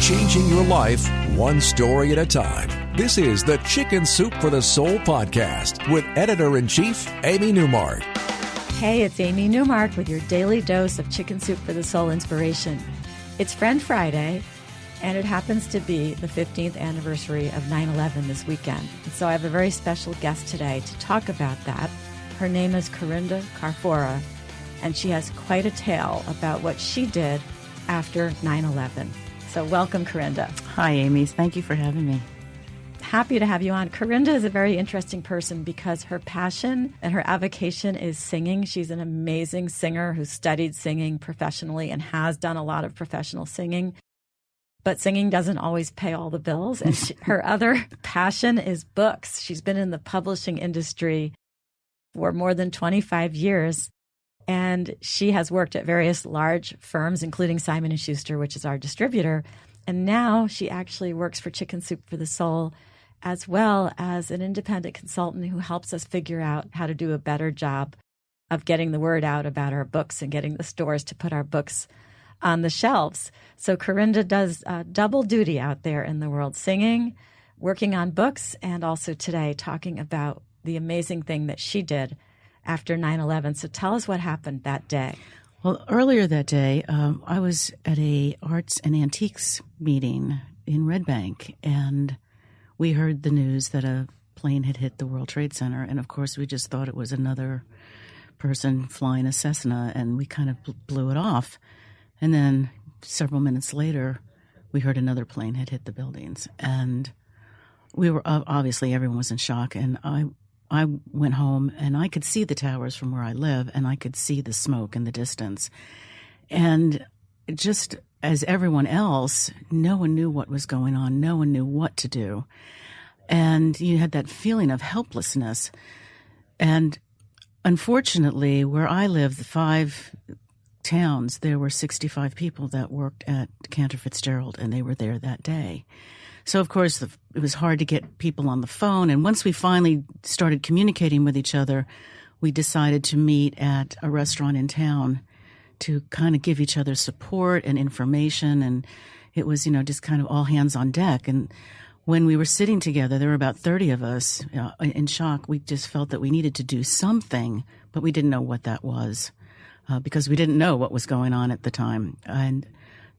changing your life one story at a time. This is the Chicken Soup for the Soul podcast with Editor-in-Chief Amy Newmark. Hey, it's Amy Newmark with your daily dose of Chicken Soup for the Soul inspiration. It's Friend Friday, and it happens to be the 15th anniversary of 9/11 this weekend. And so I have a very special guest today to talk about that. Her name is Corinda Carfora, and she has quite a tale about what she did after 9/11. So welcome, Corinda. Hi, Amy. Thank you for having me. Happy to have you on. Corinda is a very interesting person because her passion and her avocation is singing. She's an amazing singer who studied singing professionally and has done a lot of professional singing. But singing doesn't always pay all the bills. And her other passion is books. She's been in the publishing industry for more than 25 years. And she has worked at various large firms, including Simon & Schuster, which is our distributor. And now she actually works for Chicken Soup for the Soul, as well as an independent consultant who helps us figure out how to do a better job of getting the word out about our books and getting the stores to put our books on the shelves. So Corinda does double duty out there in the world, singing, working on books, and also today talking about the amazing thing that she did after 9/11. So tell us what happened that day. Well, earlier that day, I was at a arts and antiques meeting in Red Bank, and we heard the news that a plane had hit the World Trade Center. And, of course, we just thought it was another person flying a Cessna, and we kind of blew it off. And then several minutes later, we heard another plane had hit the buildings. And we were obviously everyone was in shock, and I went home, and I could see the towers from where I live, and I could see the smoke in the distance. And just as everyone else, no one knew what was going on. No one knew what to do. And you had that feeling of helplessness. And unfortunately, where I live, the 5 towns, there were 65 people that worked at Cantor Fitzgerald, and they were there that day. So, of course, it was hard to get people on the phone. And once we finally started communicating with each other, we decided to meet at a restaurant in town to kind of give each other support and information. And it was, just kind of all hands on deck. And when we were sitting together, there were about 30 of us in shock. We just felt that we needed to do something, but we didn't know what that was because we didn't know what was going on at the time. And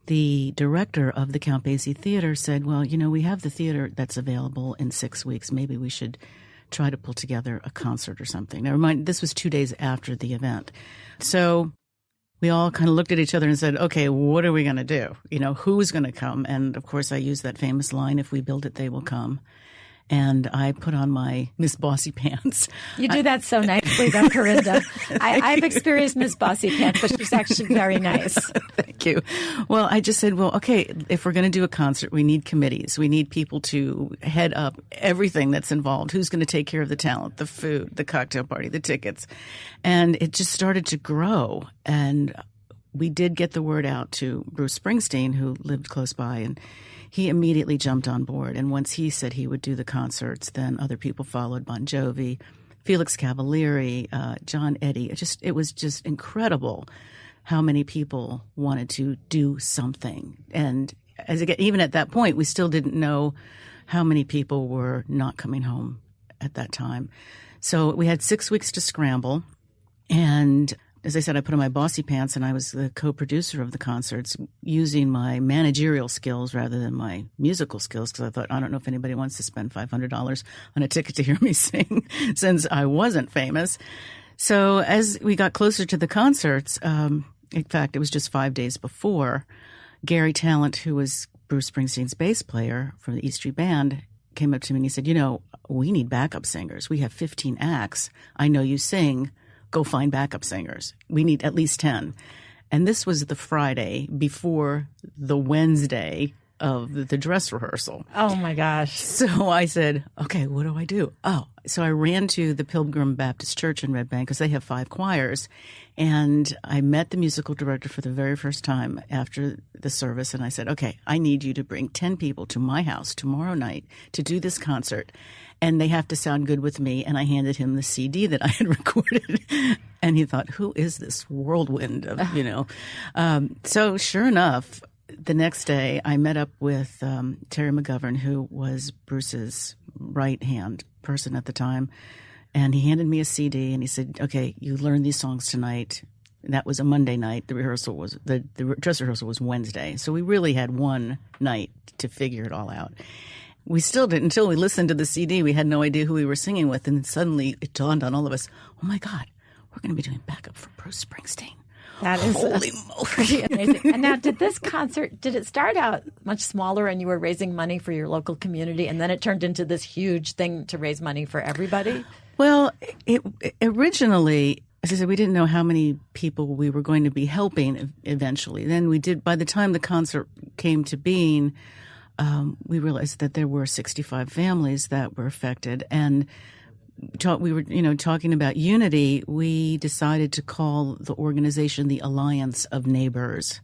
the director of the Count Basie Theater said, well, we have the theater that's available in 6 weeks. Maybe we should try to pull together a concert or something. Now, mind, this was 2 days after the event. So we all kind of looked at each other and said, okay, what are we going to do? Who's going to come? And, of course, I used that famous line, if we build it, they will come. And I put on my Miss Bossy pants. You do that so nicely, though, Corinda. I've experienced Miss Bossy pants, but she's actually very nice. Thank you. Well, I just said, okay, if we're going to do a concert, we need committees. We need people to head up everything that's involved. Who's going to take care of the talent, the food, the cocktail party, the tickets? And it just started to grow. And we did get the word out to Bruce Springsteen, who lived close by, and he immediately jumped on board. And once he said he would do the concerts, then other people followed, Bon Jovi, Felix Cavalieri, John Eddy. It was just incredible how many people wanted to do something. And even at that point, we still didn't know how many people were not coming home at that time. So we had 6 weeks to scramble. And as I said, I put on my bossy pants, and I was the co-producer of the concerts using my managerial skills rather than my musical skills, because I thought, I don't know if anybody wants to spend $500 on a ticket to hear me sing since I wasn't famous. So as we got closer to the concerts, in fact, it was just 5 days before, Gary Talent, who was Bruce Springsteen's bass player from the E Street Band, came up to me and he said, we need backup singers. We have 15 acts. I know you sing. Go find backup singers. We need at least 10. And this was the Friday before the Wednesday of the dress rehearsal. Oh, my gosh. So I said, okay, what do I do? So I ran to the Pilgrim Baptist Church in Red Bank because they have 5 choirs. And I met the musical director for the very first time after the service. And I said, okay, I need you to bring 10 people to my house tomorrow night to do this concert. And they have to sound good with me. And I handed him the CD that I had recorded. And he thought, who is this whirlwind of, So sure enough, the next day, I met up with Terry McGovern, who was Bruce's right-hand person at the time, and he handed me a CD, and he said, okay, you learn these songs tonight. And that was a Monday night. The dress rehearsal was Wednesday. So we really had one night to figure it all out. We still didn't until we listened to the CD. We had no idea who we were singing with, and then suddenly it dawned on all of us, oh, my God, we're going to be doing backup for Bruce Springsteen. That is holy pretty amazing. And now, did it start out much smaller and you were raising money for your local community, and then it turned into this huge thing to raise money for everybody? Well, it originally, as I said, we didn't know how many people we were going to be helping eventually. Then we did, by the time the concert came to being, we realized that there were 65 families that were affected. And we were, talking about unity. We decided to call the organization the Alliance of Neighbors,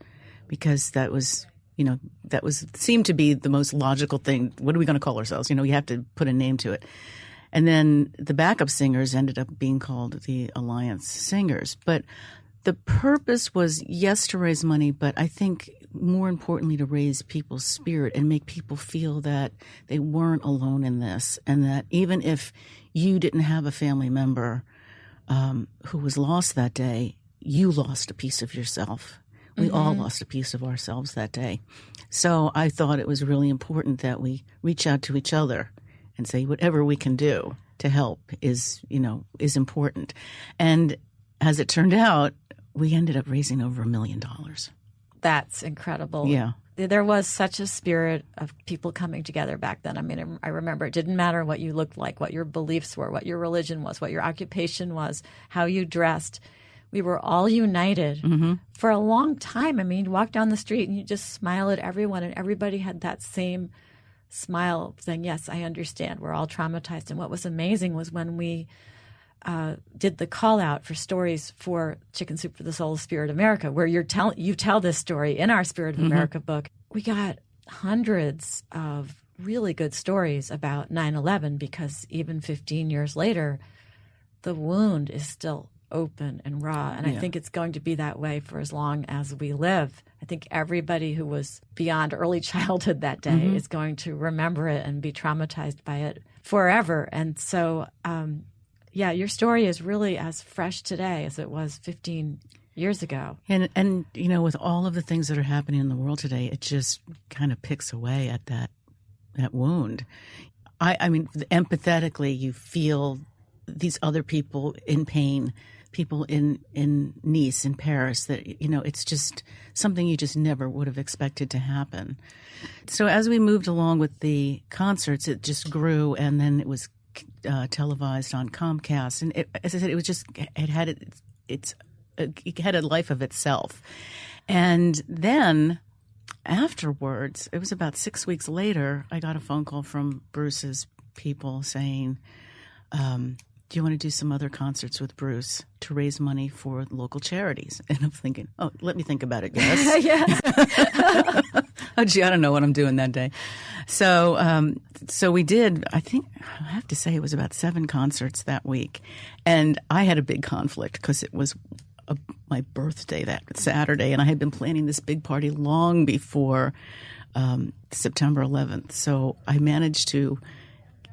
because that seemed to be the most logical thing. What are we going to call ourselves? You have to put a name to it. And then the backup singers ended up being called the Alliance Singers. But the purpose was, yes, to raise money, but I think more importantly to raise people's spirit and make people feel that they weren't alone in this, and that even if you didn't have a family member who was lost that day, you lost a piece of yourself. We all lost a piece of ourselves that day. So I thought it was really important that we reach out to each other and say whatever we can do to help is important. And as it turned out, we ended up raising over $1 million. That's incredible. Yeah. There was such a spirit of people coming together back then. I mean, I remember it didn't matter what you looked like, what your beliefs were, what your religion was, what your occupation was, how you dressed. We were all united for a long time. I mean, you'd walk down the street and you just smile at everyone, and everybody had that same smile saying, yes, I understand. We're all traumatized. And what was amazing was when we did the call out for stories for Chicken Soup for the Soul of Spirit America, where you tell this story in our Spirit of America book. We got hundreds of really good stories about 9/11, because even 15 years later, the wound is still open and raw. And I think it's going to be that way for as long as we live. I think everybody who was beyond early childhood that day is going to remember it and be traumatized by it forever. And so, your story is really as fresh today as it was 15 years ago. And with all of the things that are happening in the world today, it just kind of picks away at that wound. I mean, empathetically, you feel these other people in pain, people in Nice, in Paris, that, it's just something you just never would have expected to happen. So as we moved along with the concerts, it just grew, and then it was televised on Comcast. And as I said, it had a life of itself. And then afterwards, it was about 6 weeks later, I got a phone call from Bruce's people saying, do you want to do some other concerts with Bruce to raise money for local charities? And I'm thinking, oh, let me think about it, yes. Oh, gee, I don't know what I'm doing that day. So we did, I think, I have to say it was about 7 concerts that week. And I had a big conflict because it was my birthday that Saturday, and I had been planning this big party long before September 11th. So I managed to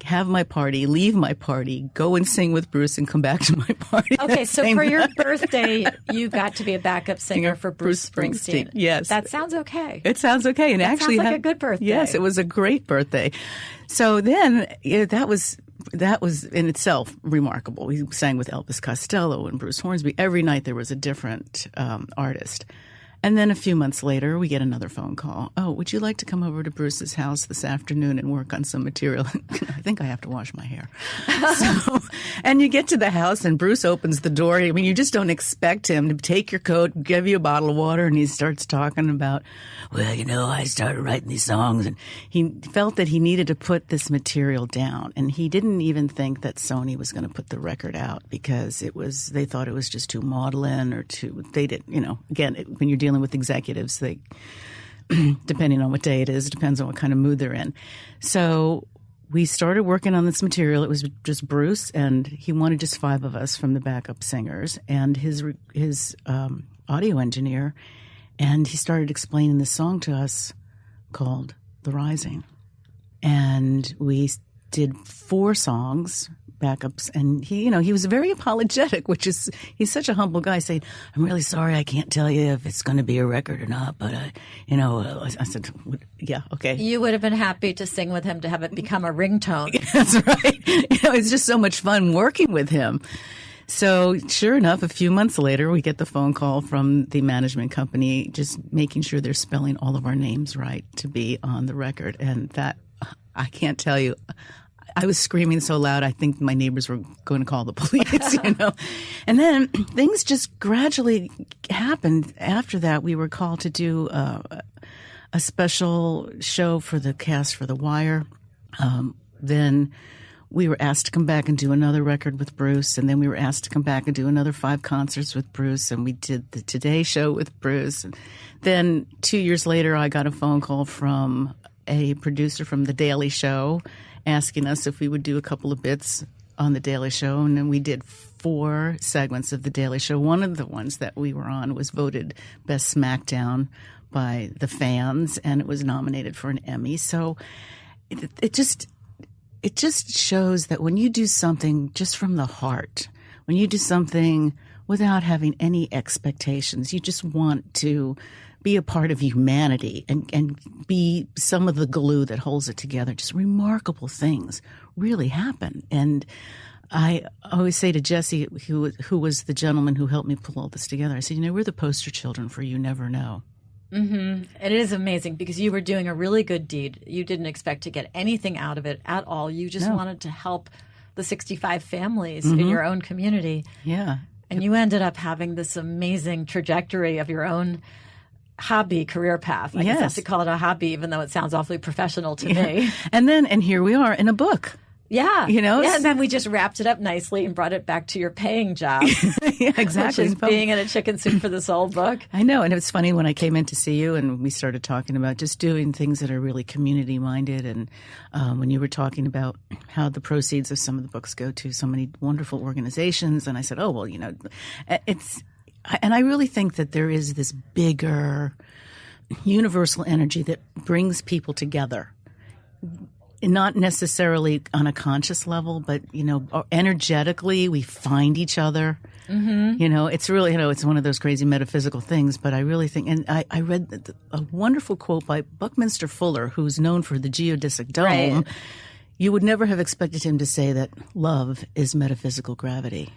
have my party, leave my party, go and sing with Bruce, and come back to my party. Okay, so for your birthday, you got to be a backup singer for Bruce Springsteen. Yes. That sounds okay. It sounds okay. And that actually sounds like a good birthday. Yes, it was a great birthday. So then that was in itself remarkable. We sang with Elvis Costello and Bruce Hornsby. Every night there was a different artist. And then a few months later, we get another phone call. Oh, would you like to come over to Bruce's house this afternoon and work on some material? I think I have to wash my hair. And you get to the house and Bruce opens the door. I mean, you just don't expect him to take your coat, give you a bottle of water, and he starts talking about, well, I started writing these songs. And he felt that he needed to put this material down. And he didn't even think that Sony was going to put the record out because they thought it was just too maudlin or they didn't, again, when you're dealing with executives, they depending on what day it is, it depends on what kind of mood they're in. So we started working on this material. It was just Bruce, and he wanted just 5 of us from the backup singers and his audio engineer. And he started explaining this song to us called The Rising. And we did 4 songs, backups, and he was very apologetic, he's such a humble guy, saying, "I'm really sorry, I can't tell you if it's going to be a record or not, but I said, "Yeah, okay." You would have been happy to sing with him, to have it become a ringtone. That's right. It's just so much fun working with him. So sure enough, a few months later, we get the phone call from the management company, just making sure they're spelling all of our names right to be on the record. And that, I can't tell you, I was screaming so loud, I think my neighbors were going to call the police, And then things just gradually happened. After that, we were called to do a special show for the cast for The Wire. Then we were asked to come back and do another record with Bruce, and then we were asked to come back and do another 5 concerts with Bruce, and we did the Today Show with Bruce. And then 2 years later, I got a phone call from a producer from The Daily Show asking us if we would do a couple of bits on The Daily Show, and then we did 4 segments of The Daily Show. One of the ones that we were on was voted Best Smackdown by the fans, and it was nominated for an Emmy. So it just shows that when you do something just from the heart, when you do something without having any expectations, you just want to be a part of humanity and be some of the glue that holds it together. Just remarkable things really happen. And I always say to Jesse, who was the gentleman who helped me pull all this together, I said, we're the poster children for You Never Know. Mm-hmm. It is amazing because you were doing a really good deed. You didn't expect to get anything out of it at all. You just wanted to help the 65 families in your own community. Yeah. And you ended up having this amazing trajectory of your own hobby career path. I guess I have to call it a hobby, even though it sounds awfully professional to me. And here we are in a book. Yeah. Yeah, and then we just wrapped it up nicely and brought it back to your paying job. Yeah, exactly. Which is being in a Chicken Soup for the Soul book. I know. And it's funny when I came in to see you and we started talking about just doing things that are really community minded. And when you were talking about how the proceeds of some of the books go to so many wonderful organizations. And I said, and I really think that there is this bigger universal energy that brings people together. Not necessarily on a conscious level, but, energetically we find each other. Mm-hmm. It's really, it's one of those crazy metaphysical things, but I really think, and I read a wonderful quote by Buckminster Fuller, who's known for the geodesic dome. Right. You would never have expected him to say that love is metaphysical gravity.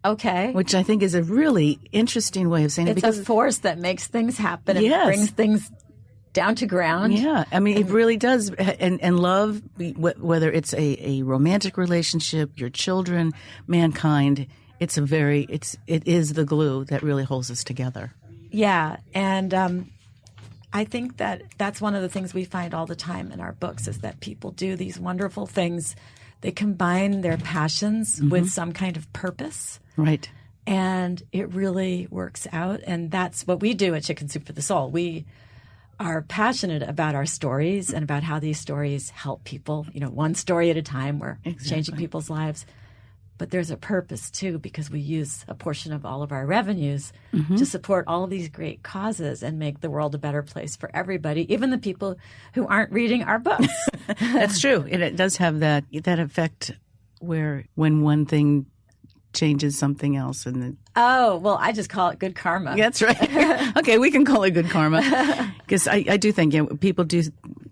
Okay. Which I think is a really interesting way of saying it. It's a force that makes things happen and brings things down to ground. Yeah. I mean, it really does. And love, whether it's a romantic relationship, your children, mankind, it is the glue that really holds us together. Yeah. And I think that's one of the things we find all the time in our books is that people do these wonderful things. They combine their passions with some kind of purpose. Right. And it really works out. And that's what we do at Chicken Soup for the Soul. We are passionate about our stories and about how these stories help people, one story at a time. We're changing people's lives. But there's a purpose, too, because we use a portion of all of our revenues to support all of these great causes and make the world a better place for everybody, even the people who aren't reading our books. That's true. It does have that effect where when one thing changes something else. I just call it good karma. That's right. Okay, we can call it good karma. Because I do think people do,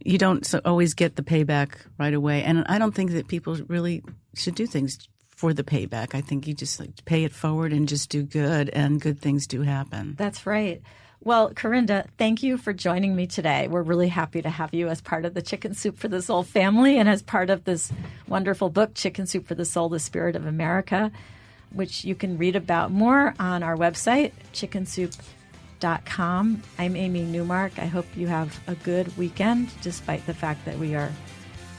you don't always get the payback right away. And I don't think that people really should do things for the payback. I think you just pay it forward and just do good, and good things do happen. That's right. Well, Corinda, thank you for joining me today. We're really happy to have you as part of the Chicken Soup for the Soul family and as part of this wonderful book, Chicken Soup for the Soul, The Spirit of America, which you can read about more on our website, chickensoup.com. I'm Amy Newmark. I hope you have a good weekend, despite the fact that we are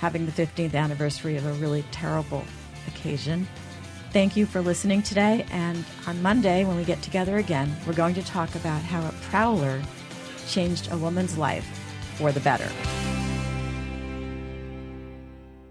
having the 15th anniversary of a really terrible occasion. Thank you for listening today. And on Monday, when we get together again, we're going to talk about how a prowler changed a woman's life for the better.